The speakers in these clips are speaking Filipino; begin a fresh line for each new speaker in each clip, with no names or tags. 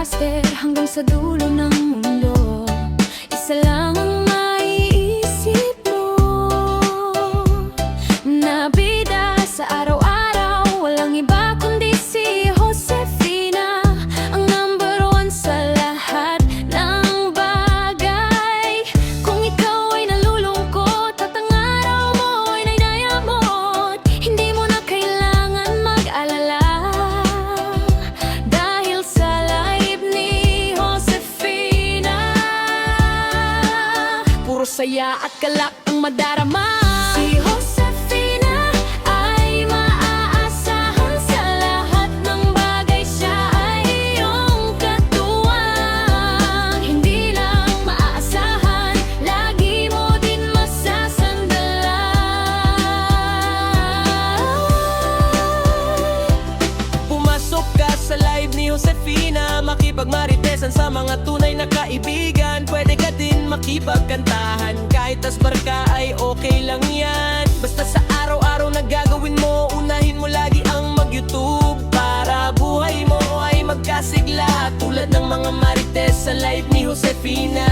master hanggang sa dulo ng mundo. Isa lang ang maiisip mo, na bida sa araw-araw. Walang iba kundi si Josefina, ang number one sa lahat ng bagay. Kung ikaw ay nalulungkot at ang araw mo ay nainayamot, hindi mo na kailangan mag-alala, dahil sa live ni Josefina, puro saya at galak ang madarama. Si Josefina ay maaasahan sa lahat ng bagay. Siya ay iyong katuwang, hindi lang maaasahan, lagi mo din masasandalan.
Pumasok ka sa live ni Josefina, makipagmaritesan sa mga tunay na kaibigan. Pwede ka din makipagkantahan, kahit asbar ka ay okay lang yan. Basta sa araw-araw na gagawin mo, unahin mo lagi ang mag-YouTube, para buhay mo ay magkasigla, tulad ng mga marites sa live ni Josefina.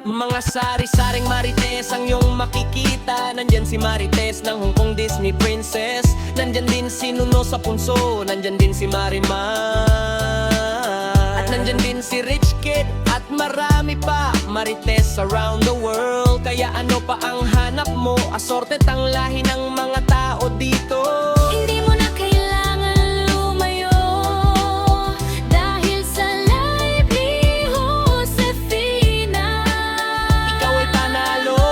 Mga sari-saring marites ang iyong makikita. Nandyan si Marites ng Hong Kong Disney Princess, nandyan din si Nuno sa Punso, nandyan din si Marimar, at nandyan din si Rich Kid, at marami pa marites around the world. Kaya ano pa ang hanap mo? Assorted ang lahi ng mga tao dito.
Hindi mo na kailangan lumayo, dahil sa live ni Josefina,
Ikaw ay panalo.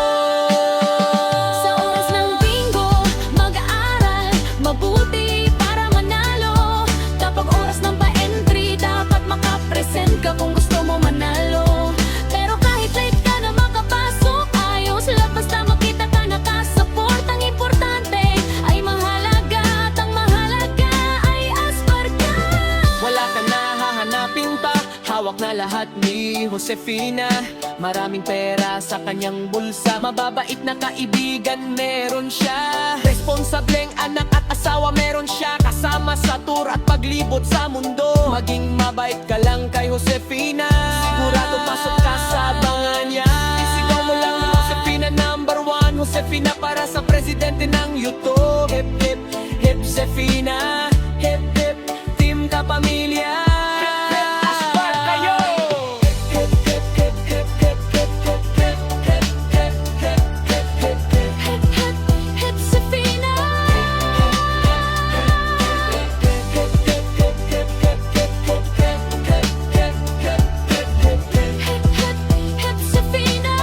sa oras ng bingo, mag-aaral mabuti para manalo. Kapag oras ng pa-entry, dapat makapresent ka kung gusto mo manalo. Pero kahit late ka na makapasok, ayos lang basta makita ka nakasupport. Ang importante ay mahalaga, at ang mahalaga ay asbar ka.
Wala ka na hahanapin pa, hawak na lahat ni Josefina. Maraming pera sa kanyang bulsa, mababait na kaibigan meron siya. Responsableng anak at asawa meron siya, kasama sa tour at paglibot sa mundo. Maging mabait ka lang kay Josefina, sigurado pasok ka sa abangan niya. Isigaw mo lang Josefina number one, Josefina para sa presidente ng YouTube. Hip hip hip Josefina, hip hip team ka pamilya. Asbar kayo! Hip hip hip hip hip hip hip hip hip hip hip hip hip hip.
Hip hip hip Josefina, hip hip Josefina.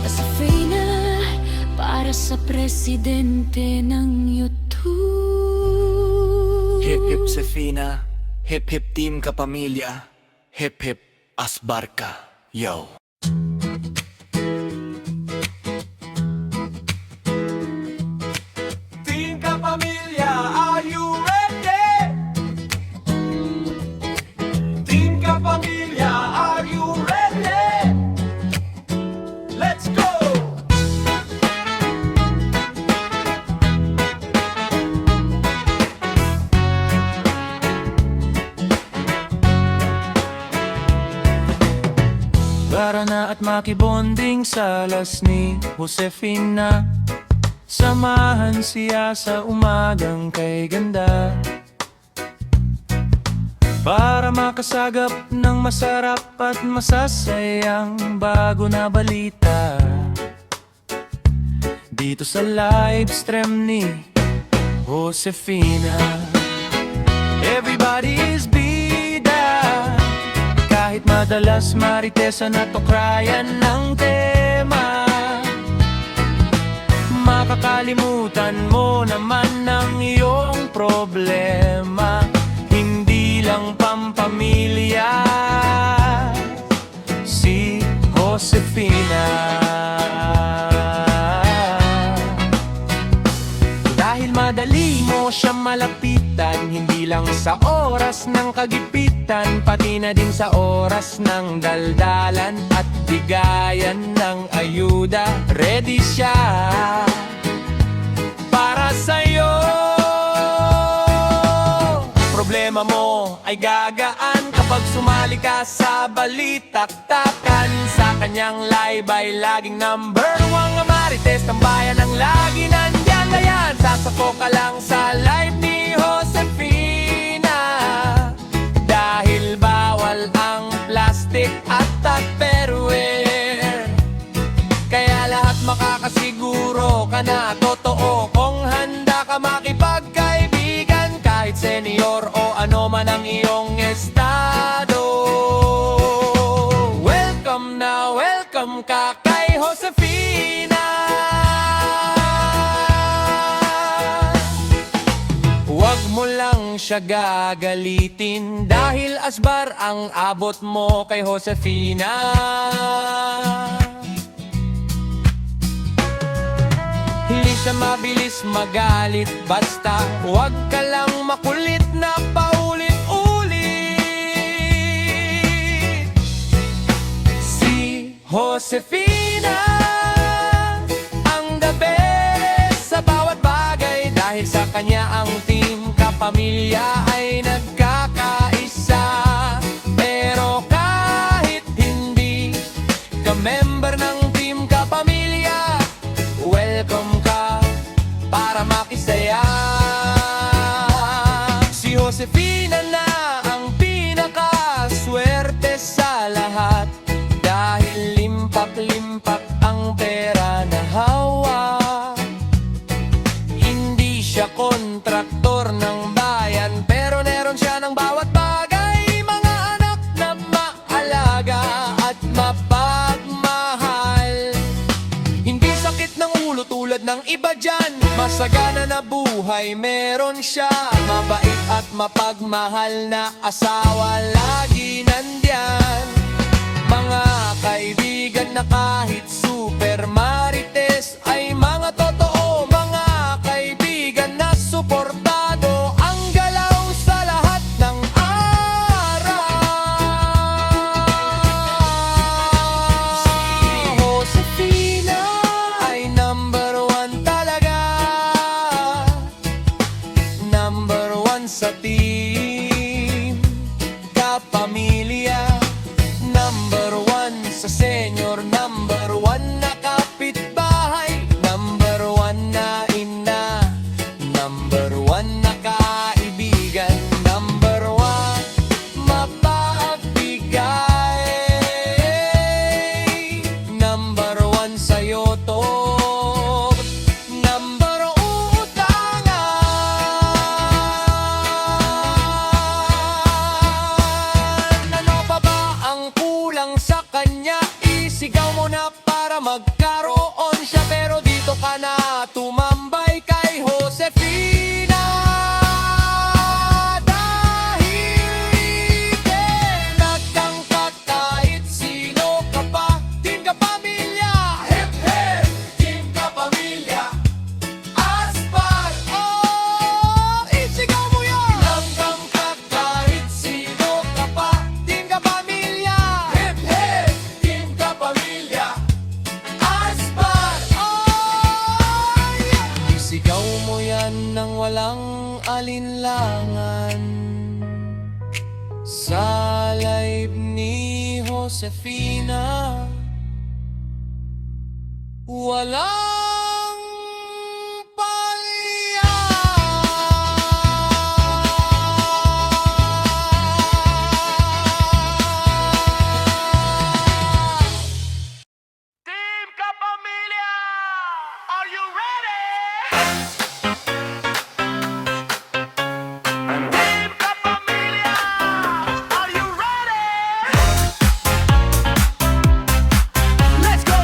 Josefina para sa presidente ng YouTube.
Hip hip Josefina, hip hip team ka pamilya, hip hip asbar ka, yo.
Team ka pamilya, are you ready? Team ka pamilya, are you ready? Let's go!
Para na at makibonding sa alas ni Josefina, samahan siya sa umagang kay ganda, para makasagap ng masarap at masasayang bago na balita, dito sa live stream ni Josefina. Everybody's bida, kahit madalas maritesan at tukrayan ng tema, makakalimutan mo naman ang iyong problema. Hindi lang pampamilya si Josefina. Dahil madali mo siya malapitan, hindi lang Sa oras ng kagipitan, pati na din sa oras ng daldalan at bigayan ng ayuda, ready siya para sa'yo. Problema mo ay gagaan kapag sumali ka sa balitaktakan. Sa kanyang live ay laging number one nga marites ng bayan ang lagi nandyan. Dayan, sasako ka lang sa live ni Josefina, dahil bawal ang plastic at tupperware. Kaya lahat makakasiguro ka na totoo kung handa ka makipagkaibigan, kahit senior o ano man ang iyong estado. Welcome na welcome ka kay Josefina. Huwag mo lang siya gagalitin, dahil asbar ang abot mo kay Josefina. Hindi siya mabilis magalit, basta huwag ka lang makulit na paulit-ulit. Si Josefina ang the best sa bawat bagay, dahil sa kanya ang team kapamilya ay nagkakaisa. Pero kahit hindi ka member ng team kapamilya, welcome ka para makisaya. Si Josefina na ang pinakaswerte sa lahat, dahil limpak-limpak ang pera na hawak. Hindi siya kontraktor ng bayan, pero meron siya ng bawat bagay. Mga anak na maalaga at mapagmahal. Hindi sakit ng ulo tulad ng iba dyan, masagana na buhay meron siya. Mabait at mapagmahal na asawa, lagi nandyan. Mga kaibigan na kahit super marites ay mga totoo, mga kaibigan na suportado. Ang galaw sa lahat ng araw. Si Josefina ay number one talaga, number one sa team kapamilya, number one sa senior, number one na kapitbahay, number one na ina, number one na kaibigan, number one mapagbigay, number one sa'yo to, number utangan. Ano pa ba ang kulang sa kanya? Isigaw mo na para magkaroon siya, pero dito ka na tumambay kay Josefina. Dahil nagkangkat kahit sino ka pa, team kapamilya, hip hip, team kapamilya, aspar, oh, isigaw mo yan. Nagkangkat kahit sino ka pa, team kapamilya, hip hip, team kapamilya, aspar, oh, yeah. Isigaw mo yan nang walang alinlangan sa live ni Josefina. Walang palian. Team Kapamilya, are you ready? Team Kapamilya, are you ready? Let's go!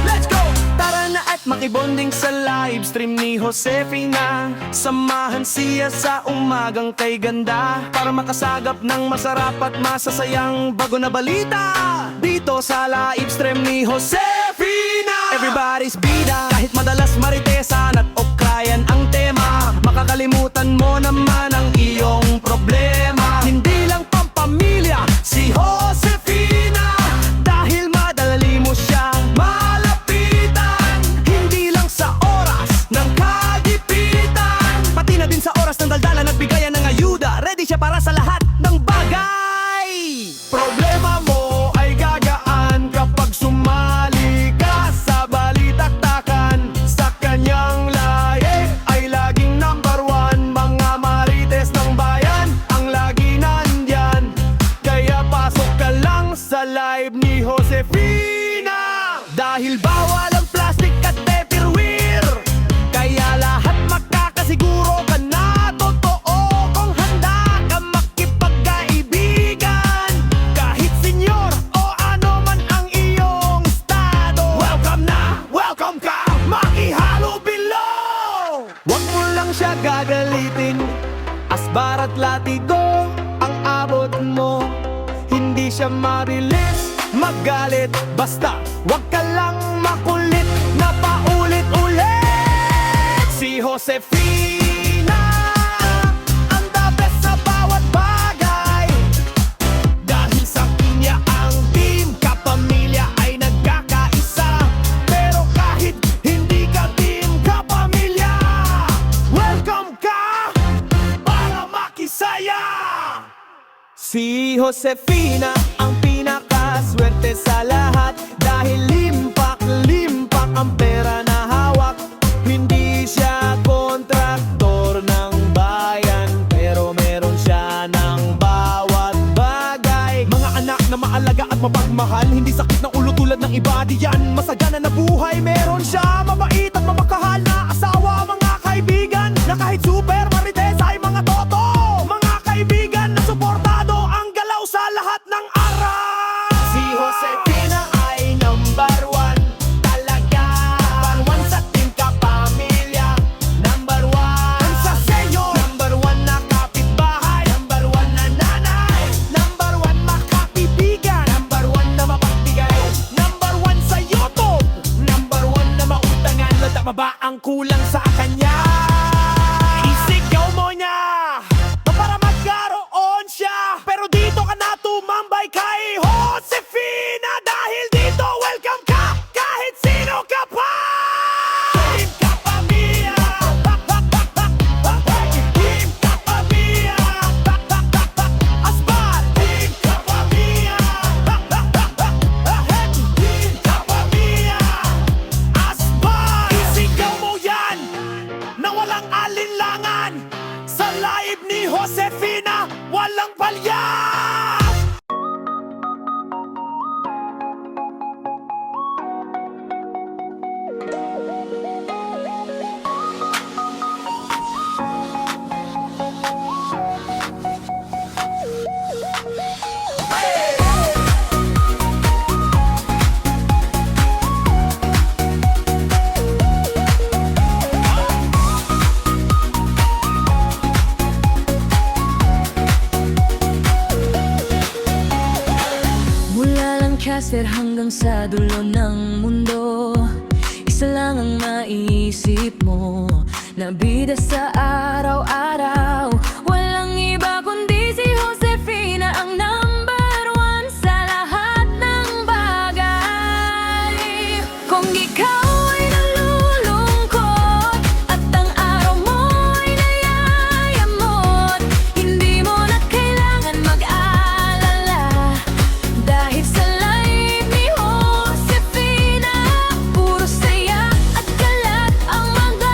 Let's go! Tara na at makibonding sa live stream ni Josefina. Samahan siya sa umagang kay ganda, para makasagap ng masarap at masasayang bago na balita. Dito sa live stream ni Josefina, everybody's bida, kahit madalas maritesan at okra bayan ang tema. Makakalimutan mo naman ang iyong problema. Hindi lang pampamilya si Josefina, dahil madali mo siya malapitan. Hindi lang sa oras ng kagipitan, pati na din sa oras ng daldalan at bigayan ng ayuda. Ready siya para sa lahat ng bagay. Problema mo ay gagaan kapag sumali ka sa balitaktakan. Sa kanyang laye ay laging number one. Mga marites ng bayan ang lagi nandyan. Kaya pasok ka lang sa live ni Josefina, dahil bawal ang plastic at tupperware. Kaya lahat makakasiguro ka na totoo kung handa ka makipagkaibigan. Kahit senyor o ano man ang iyong estado, welcome na, welcome ka, makihalo below. Huwag mo lang siya gagalitin, asbar at latigo ang abot mo. Hindi siya mabilis magalit, basta wag ka lang makulit na paulit-ulit. Si Josefina ang the best sa bawat bagay, dahil sa kanya ang team kapamilya ay nagkakaisa. Pero kahit hindi ka team kapamilya, welcome ka para makisaya. Si Josefina ang pinakaswerte sa lahat, dahil limpak-limpak ang pera na hawak. Hindi siya kontraktor ng bayan, pero meron siya ng bawat bagay. Mga anak na maalaga at mapagmahal, hindi sakit na ulo tulad ng iba diyan. Masagana na buhay, meron siya mabait at mapagkahal na asawa. Mga kaibigan na kahit super marites ay mga toto. Mga kaibigan na suportado ang galaw sa lahat ng araw. Si Josefina ay number one talaga. Number one sa team kapamilya, number one sa senyor, number one na kapitbahay, number one na nanay, number one makapibigan, number one na mapagbigay, number one sa YouTube, number one na mautangan. Lata pa ba ang kulang sa kanya? Isigaw mo niya para magkaroon siya. Pero dito ka na tumambay kay Josefina, dahil dito welcome ka kahit sino ka pa. Team kapamilya, team kapamilya, asbar. Team kapamilya, team kapamilya, asbar. Isigaw mo yan na walang alinlangan. Sa live ni Josefina, walang palya.
Mula Lancaster hanggang sa dulo ng mundo, isa lang ang maiisip mo na bida sa araw-araw. Walang iba kundi si Josefina ang number one sa lahat ng bagay. Kung ikaw ay nalulungkot at ang araw mo ay nayayamot, hindi mo na kailangan mag-alala, dahil sa live ni Josefina, puro saya at kalat ang magdarama.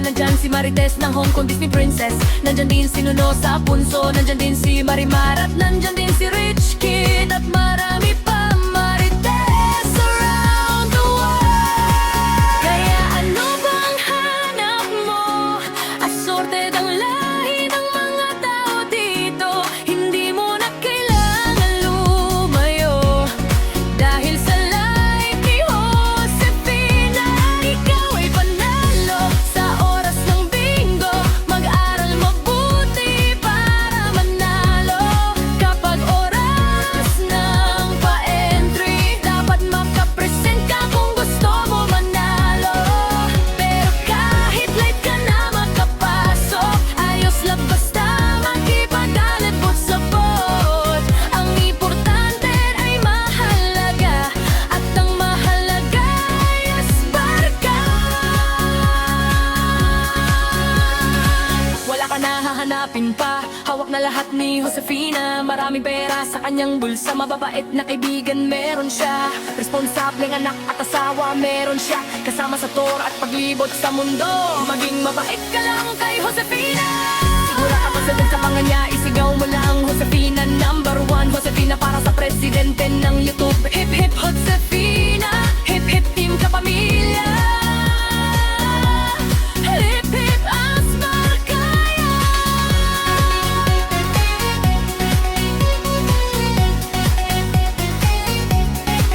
nandyan si Marites ng Hong Kong Disney Princess. Nandyan din si Nuno sa Punso, nandyan din si Marimar, at nandyan din si Rich Kid, at marami pa Marites around the world. Kaya ano bang hanap mo? Assorted ang lahi ng mga tao dito. Hindi mo na kailangan lumayo, dahil sa live ni Josefina, ikaw ay panalo sa oras ng bingo. Mag-aral mabuti para manalo. Kapag oras ng pa-entry, dapat makapresent ka kung gusto mo manalo. Pero kahit late ka na makapasok, ayos lang basta makipagalit bot sa bot. Ang importante ay mahalaga, at ang mahalaga ay asbarka. Wala ka na hahanapin pa, hawak na lahat ni Josefina. Maraming pera sa kanyang bulsa, mababait na kaibigan meron siya. Responsableng anak at asawa meron siya, kasama sa tour at paglibot sa mundo. Maging mabait ka lang kay Josefina. Sigura ka pasunod sa mga niya, isigaw mo lang Josefina #1. Josefina para sa presidente ng YouTube. Hip hip Josefina, hip hip team kapamilya. Hip hip asbarkaya.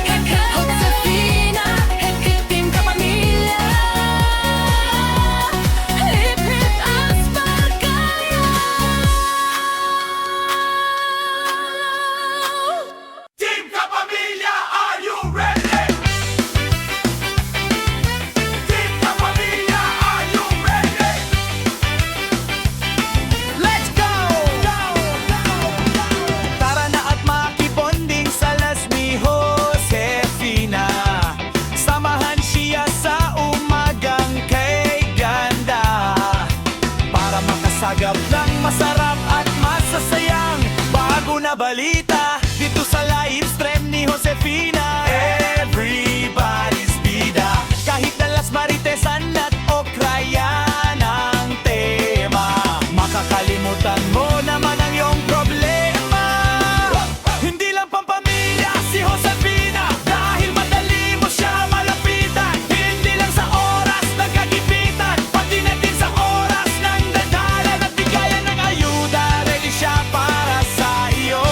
Hip hip Josefina, hip hip team kapamilya. Hip hip asbarkaya.
Team Kapamilya, are you ready? Team Kapamilya, are you ready? Let's go! Tara na at makibonding sa las ni Josefina. Samahan siya sa umagang kay ganda, para makasagap ng masarap at masasayang bago na balita dito sa live stream ni Josefina. Everybody's bida, kahit na Las Maritesan at Okrayan ang tema. Makakalimutan mo naman ang iyong problema. Hindi lang pampamilya si Josefina, dahil madali mo siya malapitan. Hindi lang sa oras ng kagipitan, pati na din sa oras ng dadalan at bigayan ng ayuda. Ready siya para sa iyo.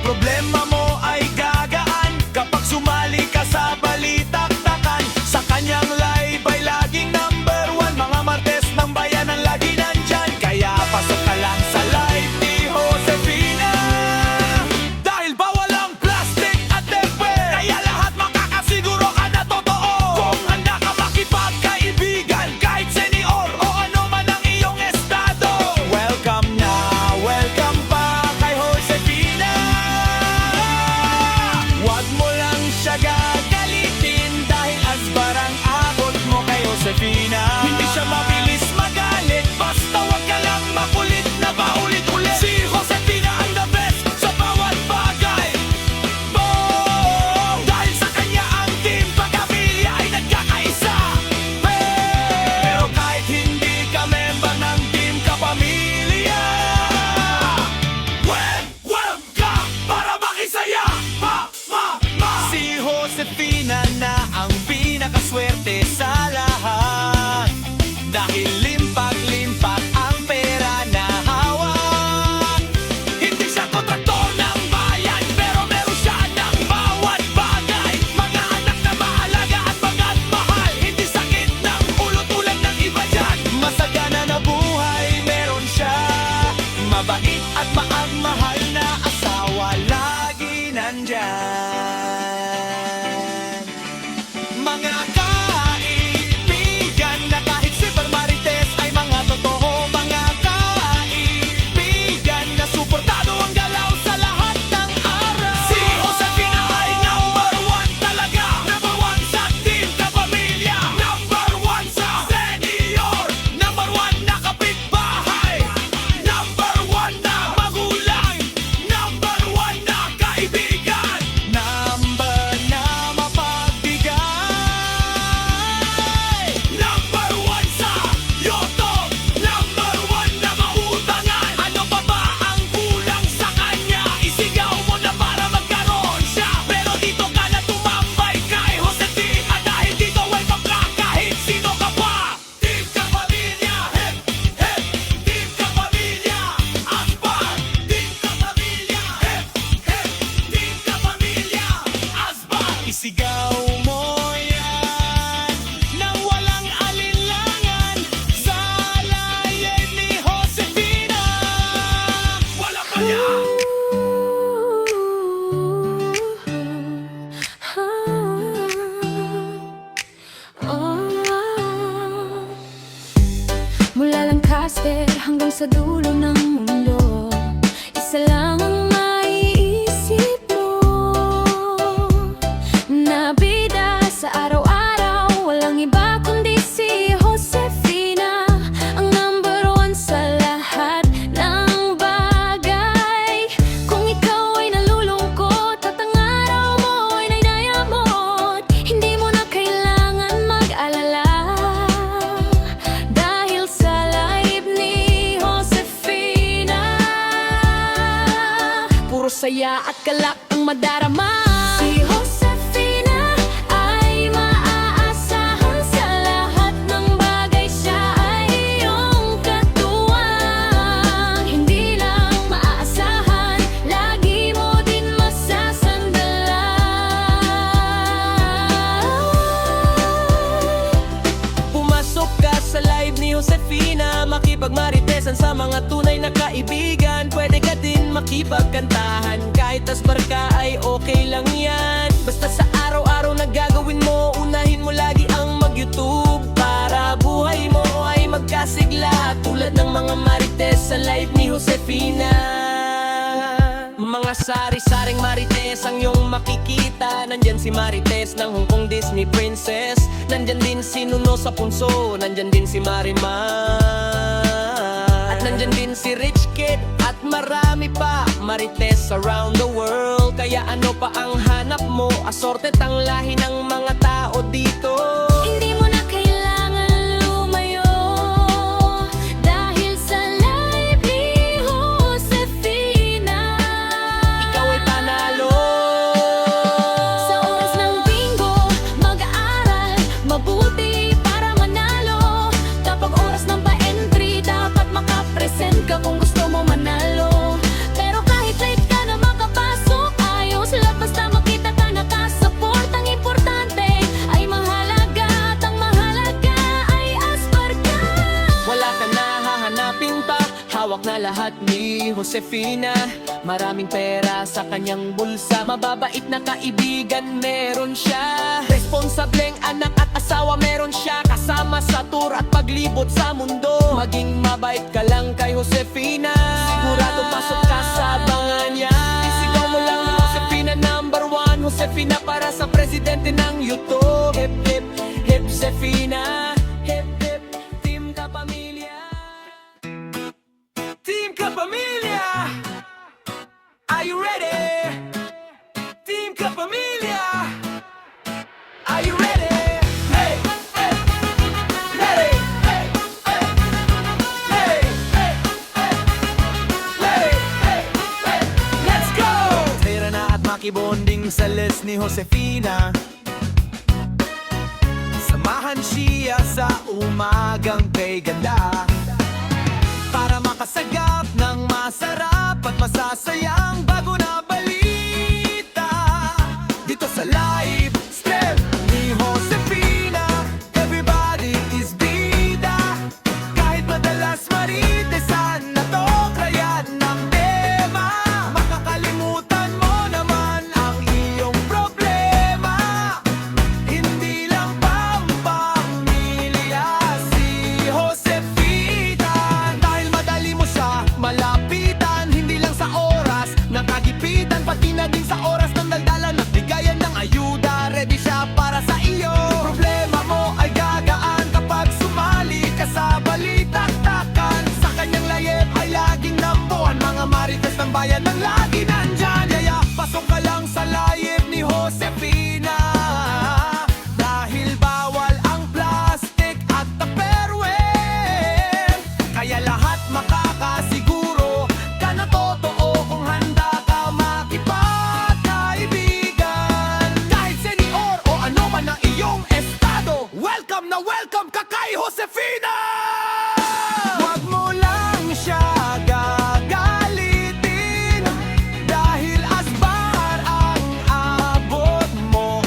Problema mo ay gagaan kapag sumali ka sa balitaktakan. Sa kanyang live ay laging #1. Mga Martes ng bayan ang lagi nandyan, kaya pasok ka lang sa live ni Josefina. Dahil bawal ang plastic at tepe, kaya lahat makakasiguro ka na totoo. Kung handa ka makipagkaibigan, kahit senior o ano man ang iyong estado, welcome na, welcome pa kay Josefina. Huwag mo lang siya gagalitin, dahil asbarang abot mo kay Josefina. Hindi siya mabilis magalit, basta wag ka lang makulit na paulit-ulit. Si Josefina ang the best sa bawat bagay. Boom! Dahil sa kanya ang team Pagkapilya ay nagkakaisa. Pero kahit hindi ka member ng team Kapamilya, welcome ka para makisaya. Si Josefina Isigaw mo yan nang walang alinlangan sa layag ni Josefina. Wala pa niya!
Mula lang Casper hanggang sa dulo ng mundo, isa lang ang maiisip mo, na bida sa araw-araw. Walang iba kundi si Josefina, ang number one sa lahat ng bagay. Kung ikaw ay nalulungkot at ang araw mo ay nainayamot, hindi mo na kailangan mag-alala, dahil sa live ni Josefina, puro saya at galak ang madarama. Si Josefina ay maaasahan sa lahat ng bagay. Siya ay iyong katuwang, hindi lang maaasahan, lagi mo din masasandalan.
Pumasok ka sa live ni Josefina, makipagmaritesan sa mga tunay na kaibigan. Pwede ka din makipagkantahan, kahit asbar ka ay okay lang yan. Basta sa araw-araw na gagawin mo, unahin mo lagi ang mag-YouTube, para buhay mo ay magkasigla, tulad ng mga marites sa live ni Josefina. Mga sari-saring marites ang iyong makikita. Nandyan si Marites ng Hong Kong Disney Princess, nandyan din si Nuno sa Punso, nandyan din si Marimar, at nandyan din si Rich Kid, at marami pa marites around the world. Kaya ano pa ang hanap mo? Assorted ang lahi ng mga tao dito.
Hindi mo na kailangan lumayo, dahil sa live ni Josefina,
Ikaw ay panalo.
sa oras ng bingo, mag-aaral mabuti para manalo. Kapag oras ng pa-entry, dapat makapresent ka kung gusto mo manalo. Pero kahit late ka na makapasok, ayos lang basta makita ka nakasupport. Ang importante ay mahalaga, at ang mahalaga ay asbar ka.
Wala ka na hahanapin pa, hawak na lahat ni Josefina. Maraming pera sa kanyang bulsa, mababait na kaibigan meron siya. Responsableng anak at asawa meron siya, kasama sa tour at paglibot sa mundo. Maging mabait ka lang kay Josefina, sigurado pasok ka sa abangan niya. Isigaw mo lang Josefina number one, Josefina para sa presidente ng YouTube. Hip hip hip Josefina, hip hip Team Kapamilya. Team Kapamilya, are you ready? Team Kapamilya, are you ready? Hey, hey, ready? Hey, hey, hey, hey, hey, ready? Hey, hey, let's go!
Tira na at makibonding sa les ni Josefina. Samahan siya sa umagang kay ganda, para makasagap ng masarap at masasayang bago na balita. Dito sa live stream ni Josefina, everybody is bida. Kahit madalas maritesan na to, kaya ng tema, makakalimutan mo naman ang iyong problema. Hindi lang pampamilya si Josefina, dahil madali mo siya malapitan. Hindi lang sa oras ng kagipitan, pati na din sa oras ng daldalan at bigayan ng ayuda. Ready siya para sa iyo. Problema mo ay gagaan kapag sumali ka sa balitaktakan. Sa kanyang layep ay laging nambuhan, mga marites ng bayan ng lagi nandyan. Yaya, pasok ka lang sa layep ni Josefina, dahil bawal ang plastic at tupperware. Kaya lahat makakasiguro ka na totoo kung handa ka makipagkaibigan. Kahit senior o ano man ang iyong estado, welcome na welcome ka kay Josefina! Huwag mo lang siya gagalitin, dahil asbar ang abot mo.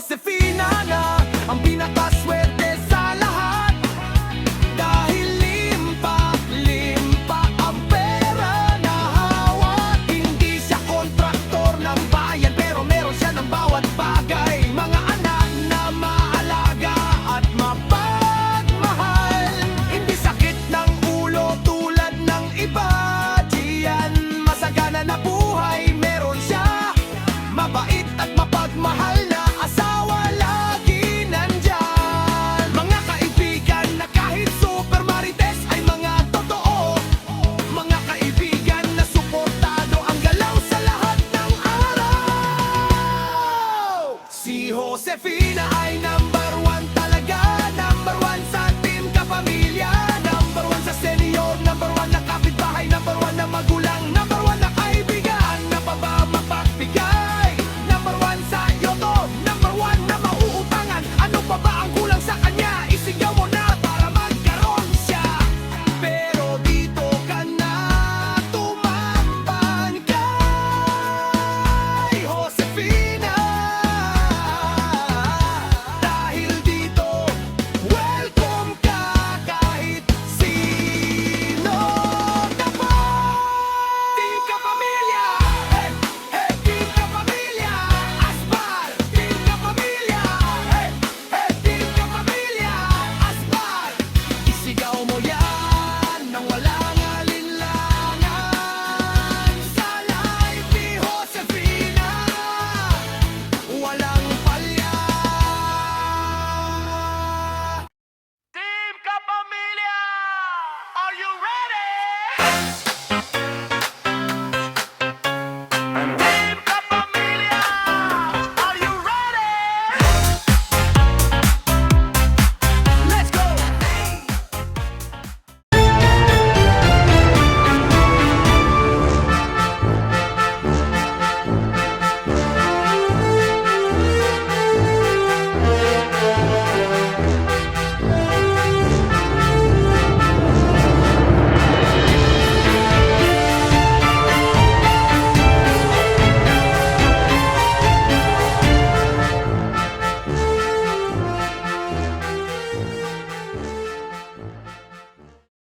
Josefina na ang pinakaswerte sa lahat. Dahil limpa ang pera na hawak. Hindi siya kontraktor ng bayan, pero meron siya ng bawat bagay. Mga anak na maalaga at mapagmahal. Hindi sakit ng ulo tulad ng iba. Diyan masagana na buhay meron siya. Mabait at mapagmahal na asawa lagi nandyan. Mga kaibigan na kahit super marites ay mga totoo. Mga kaibigan na suportado ang galaw sa lahat ng araw. Si Josefina ay number